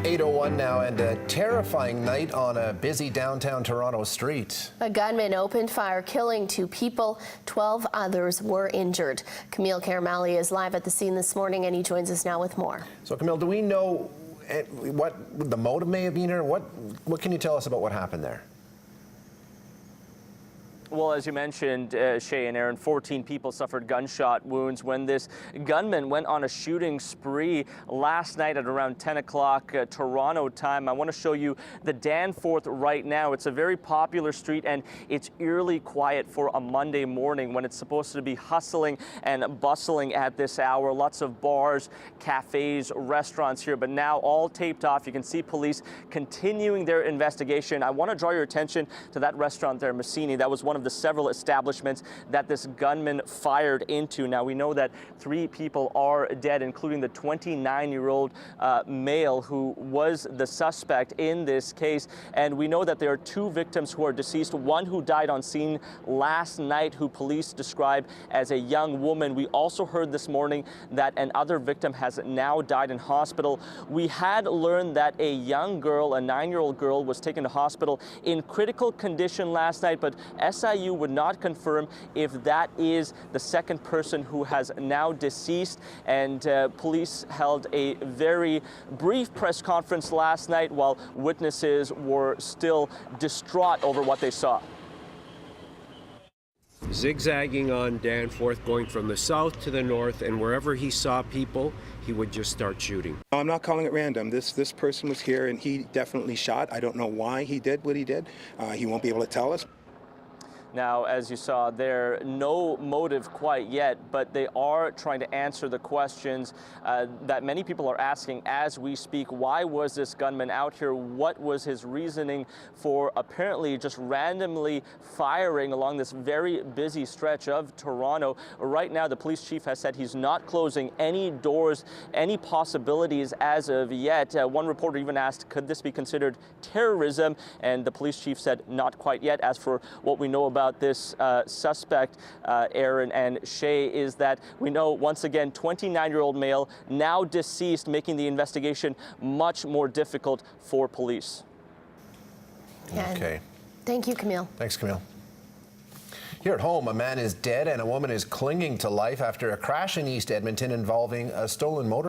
8:01 now, and a terrifying night on a busy downtown Toronto street. A gunman opened fire, killing 2 people. 12 others were injured. Kamil Karamali is live at the scene this morning, and he joins us now with more. So, Kamil, do we know what the motive may have been, or what can you tell us about what happened there? Well, as you mentioned, Shay and Aaron, 14 people suffered gunshot wounds when this gunman went on a shooting spree last night at around 10 o'clock Toronto time. I want to show you the Danforth right now. It's a very popular street, and it's eerily quiet for a Monday morning when it's supposed to be hustling and bustling at this hour. Lots of bars, cafes, restaurants here, but now all taped off. You can see police continuing their investigation. I want to draw your attention to that restaurant there, Massini. That was one of the several establishments that this gunman fired into. Now, we know that 3 people are dead, including the 29-year-old male who was the suspect in this case. And we know that there are 2 victims who are deceased, one who died on scene last night, who police describe as a young woman. We also heard this morning that another victim has now died in hospital. We had learned that a young girl, a 9-year-old girl, was taken to hospital in critical condition last night, but SIU would not confirm if that is the second person who has now deceased. And police held a very brief press conference last night while witnesses were still distraught over what they saw. Zigzagging on Danforth, going from the south to the north, and wherever he saw people, he would just start shooting. I'm not calling it random. This person was here, and he definitely shot. I don't know why he did what he did. He won't be able to tell us. Now, as you saw there, no motive quite yet, but they are trying to answer the questions that many people are asking as we speak. Why was this gunman out here? What was his reasoning for apparently just randomly firing along this very busy stretch of Toronto? Right now, the police chief has said he's not closing any doors, any possibilities as of yet. One reporter even asked, could this be considered terrorism? And the police chief said, not quite yet. As for what we know about this suspect, Aaron and Shay, is that we know, once again, 29-year-old male, now deceased, making the investigation much more difficult for police. Okay. Thank you, Kamil. Thanks, Kamil. Here at home, a man is dead and a woman is clinging to life after a crash in East Edmonton involving a stolen motor.